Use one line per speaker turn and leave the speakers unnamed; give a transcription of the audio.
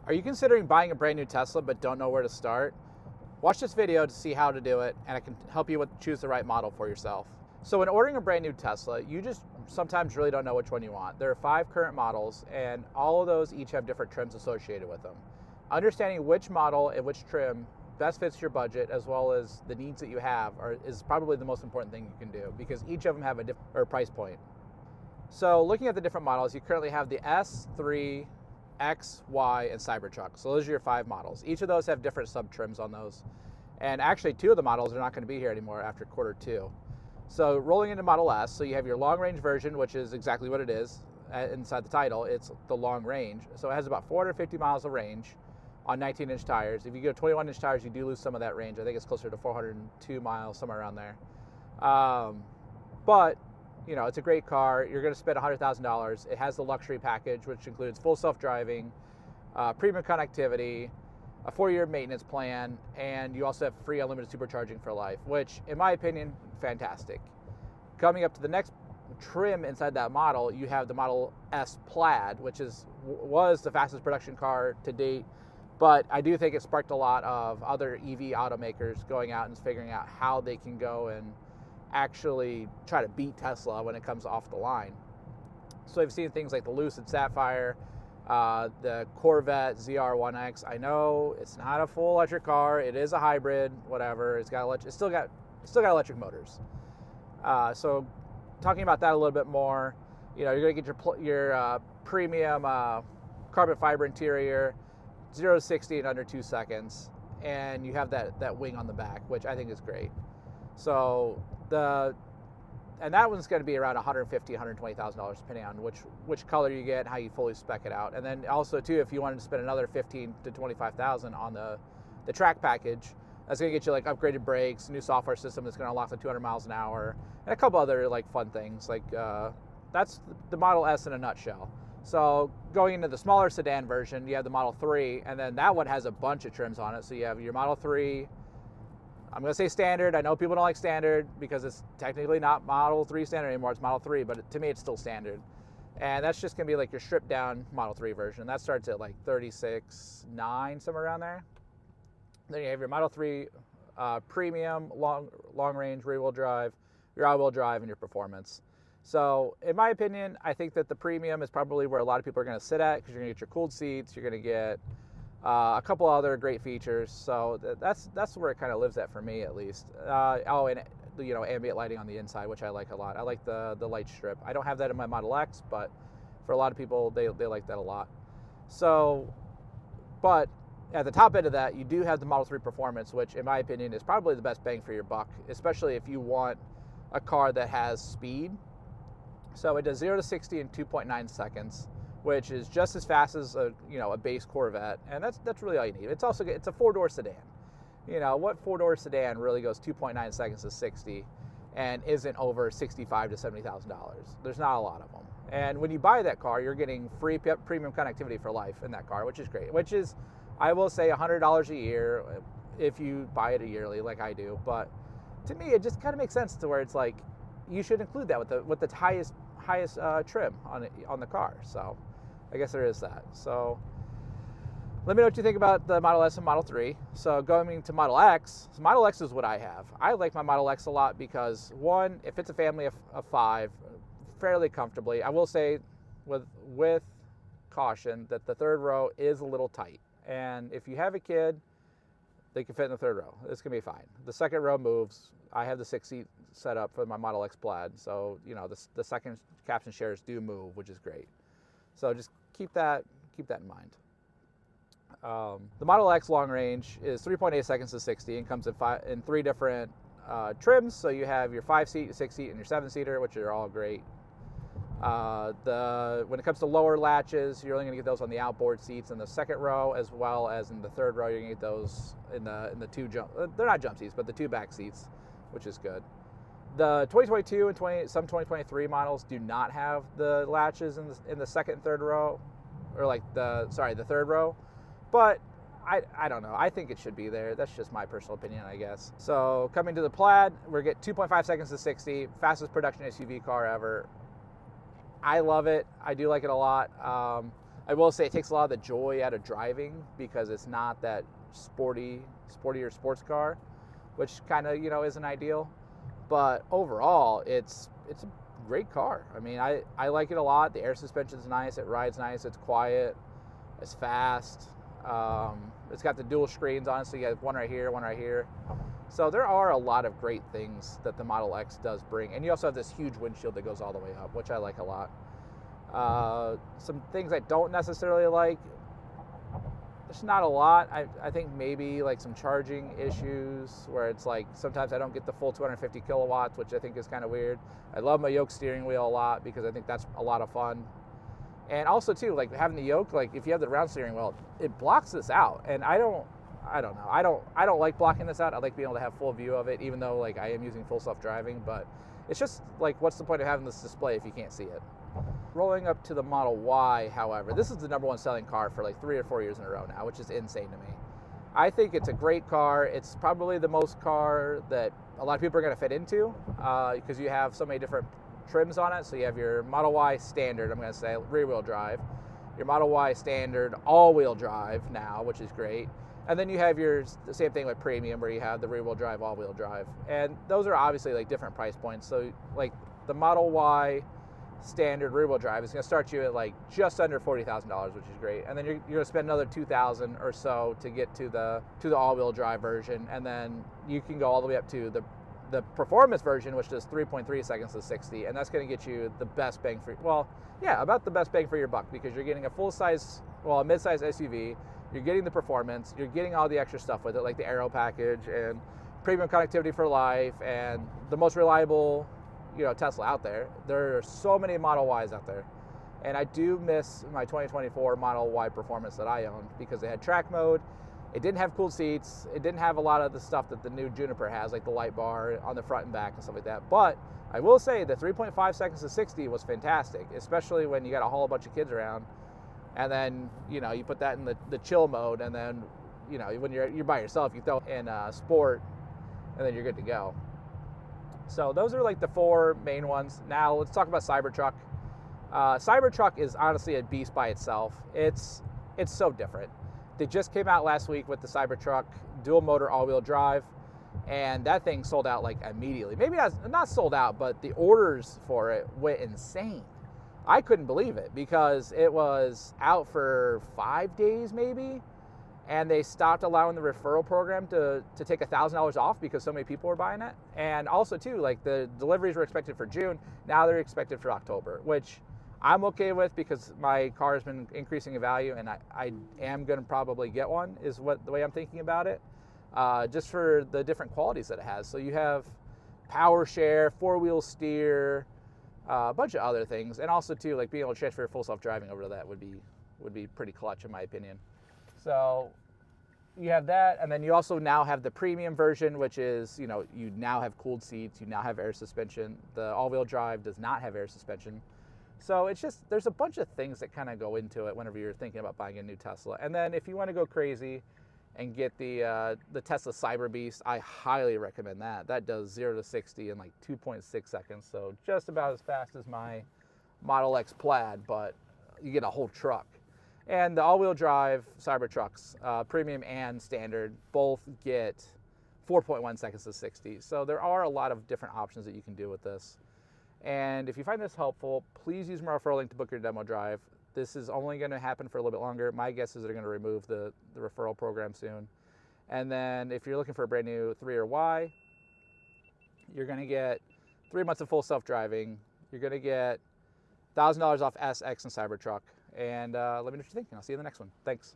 Are you considering buying a brand new Tesla but don't know where to start? Watch this video to see how to do it, and I can help you choose the right model for yourself. So when ordering a brand new Tesla, you just sometimes really don't know which one you want. There are 5 current models, and all of those each have different trims associated with them. Understanding which model and which trim best fits your budget, as well as the needs that you have, is probably the most important thing you can do, because each of them have a different price point. So looking at the different models, you currently have the S3, X, Y, and Cybertruck. So those are your 5 models. Each of those have different sub-trims on those. And actually 2 of the models are not going to be here anymore after Q2. So rolling into Model S, so you have your long-range version, which is exactly what it is inside the title. It's the long range. So it has about 450 miles of range on 19-inch tires. If you go 21-inch tires, you do lose some of that range. I think it's closer to 402 miles, somewhere around there. But you know, it's a great car. You're going to spend $100,000. It has the luxury package, which includes full self-driving, premium connectivity, a 4-year maintenance plan, and you also have free unlimited supercharging for life, which, in my opinion, fantastic. Coming up to the next trim inside that model, you have the Model S Plaid, which was the fastest production car to date, but I do think it sparked a lot of other EV automakers going out and figuring out how they can go and actually try to beat Tesla when it comes off the line. So I've seen things like the Lucid Sapphire, the Corvette ZR1X. I know it's not a full electric car; it is a hybrid, whatever. It's still got electric motors. So talking about that a little bit more, you know, you're gonna get your premium carbon fiber interior, 0 to 60 in under 2 seconds, and you have that wing on the back, which I think is great. So and that one's going to be around $150,000, $120,000 depending on which color you get and how you fully spec it out. And then also too, if you wanted to spend another $15,000 to $25,000 on the track package, that's going to get you like upgraded brakes, new software system that's going to unlock the 200 miles an hour, and a couple other like fun things. Like that's the Model S in a nutshell. So going into the smaller sedan version, you have the Model 3, and then that one has a bunch of trims on it. So you have your Model 3. I'm going to say standard. I know people don't like standard because it's technically not Model 3 standard anymore. It's Model 3, but to me it's still standard. And that's just going to be like your stripped down Model 3 version. That starts at like $36,900, somewhere around there. Then you have your Model 3 premium, long range, rear wheel drive, your all wheel drive, and your performance. So in my opinion, I think that the premium is probably where a lot of people are going to sit at, because you're going to get your cooled seats, you're going to get a couple other great features. So that's where it kind of lives at for me, at least. And you know, ambient lighting on the inside, which I like a lot. I like the light strip. I don't have that in my Model X, but for a lot of people, they like that a lot. So, but at the top end of that, you do have the Model 3 Performance, which in my opinion is probably the best bang for your buck, especially if you want a car that has speed. So it does 0 to 60 in 2.9 seconds, which is just as fast as a base Corvette, and that's really all you need. It's a 4-door sedan. You know, what 4-door sedan really goes 2.9 seconds to 60 and isn't over $65,000 to $70,000? There's not a lot of them. And when you buy that car, you're getting free premium connectivity for life in that car, which is great. Which is, I will say, $100 a year if you buy it yearly, like I do. But to me, it just kind of makes sense to where it's like you should include that with the highest trim on the car. So I guess there is that. So let me know what you think about the Model S and Model 3. So going to Model X, so Model X is what I have. I like my Model X a lot because, one, it fits a family of 5 fairly comfortably. I will say with caution that the 3rd row is a little tight. And if you have a kid, they can fit in the 3rd row. It's going to be fine. The 2nd row moves. I have the 6-seat set up for my Model X Plaid. So, you know, the second captain chairs do move, which is great. So just keep that in mind. The Model X long range is 3.8 seconds to 60 and comes in 3 different trims. So you have your 5-seat, your 6-seat, and your 7-seater, which are all great. When it comes to lower latches, you're only going to get those on the outboard seats in the 2nd row, as well as in the 3rd row. You're going to get those in the 2 jump. They're not jump seats, but the 2 back seats, which is good. The 2022 and some 2023 models do not have the latches in the 2nd and 3rd row, or like the 3rd row. But I don't know. I think it should be there. That's just my personal opinion, I guess. So coming to the Plaid, we're getting 2.5 seconds to 60, fastest production SUV car ever. I love it. I do like it a lot. I will say it takes a lot of the joy out of driving because it's not that sportier sports car, which kind of, isn't ideal. But overall, it's a great car. I mean, I like it a lot. The air suspension's nice. It rides nice. It's quiet. It's fast. It's got the dual screens on it, so you have one right here, one right here. So there are a lot of great things that the Model X does bring. And you also have this huge windshield that goes all the way up, which I like a lot. Some things I don't necessarily like, there's not a lot. I think maybe like some charging issues where it's like sometimes I don't get the full 250 kilowatts, which I think is kind of weird. I love my yoke steering wheel a lot because I think that's a lot of fun. And also too, like having the yoke, like if you have the round steering wheel, it blocks this out. And I don't know. I don't like blocking this out. I like being able to have full view of it, even though like I am using full self-driving, but it's just like, what's the point of having this display if you can't see it? Rolling up to the Model Y, however, this is the #1 selling car for like 3 or 4 years in a row now, which is insane to me. I think it's a great car. It's probably the most car that a lot of people are going to fit into because you have so many different trims on it. So you have your Model Y standard, I'm going to say, rear-wheel drive. Your Model Y standard all-wheel drive now, which is great. And then you have the same thing with premium where you have the rear-wheel drive, all-wheel drive. And those are obviously like different price points. So like the Model Y standard rear-wheel drive is going to start you at like just under $40,000, which is great. And then you're going to spend another $2,000 or so to get to the all-wheel drive version. And then you can go all the way up to the performance version, which does 3.3 seconds to 60. And that's going to get you the best bang for, about the best bang for your buck, because you're getting a full-size, a mid-size SUV. You're getting the performance, you're getting all the extra stuff with it, like the Aero package and premium connectivity for life and the most reliable, Tesla out there. There are so many Model Ys out there. And I do miss my 2024 Model Y performance that I owned because it had track mode. It didn't have cooled seats. It didn't have a lot of the stuff that the new Juniper has, like the light bar on the front and back and stuff like that. But I will say the 3.5 seconds to 60 was fantastic, especially when you got to haul a bunch of kids around. And then, you put that in the chill mode, and then, when you're by yourself, you throw in sport, and then you're good to go. So those are like the 4 main ones. Now let's talk about Cybertruck. Cybertruck is honestly a beast by itself. It's so different. They just came out last week with the Cybertruck dual motor all-wheel drive, and that thing sold out like immediately. Maybe not sold out, but the orders for it went insane. I couldn't believe it because it was out for 5 days maybe, and they stopped allowing the referral program to take $1,000 off because so many people were buying it. And also too, like the deliveries were expected for June, now they're expected for October, which I'm okay with because my car has been increasing in value, and I am going to probably get one, is the way I'm thinking about it, just for the different qualities that it has. So you have power share, 4-wheel steer, a bunch of other things, and also too, like being able to transfer full self-driving over to that would be pretty clutch in my opinion. So you have that, and then you also now have the premium version, which is, you now have cooled seats, you now have air suspension. The all-wheel drive does not have air suspension. So it's just, there's a bunch of things that kind of go into it whenever you're thinking about buying a new Tesla. And then if you want to go crazy and get the Tesla Cyberbeast, I highly recommend that. That does 0 to 60 in like 2.6 seconds, so just about as fast as my Model X Plaid, but you get a whole truck. And the all-wheel drive Cybertrucks, premium and standard, both get 4.1 seconds to 60. So there are a lot of different options that you can do with this. And if you find this helpful, please use my referral link to book your demo drive. This is only going to happen for a little bit longer. My guess is they're going to remove the referral program soon. And then if you're looking for a brand new 3 or Y, you're going to get 3 months of full self-driving. You're going to get $1,000 off S, X, and Cybertruck. And let me know what you think, and I'll see you in the next one. Thanks.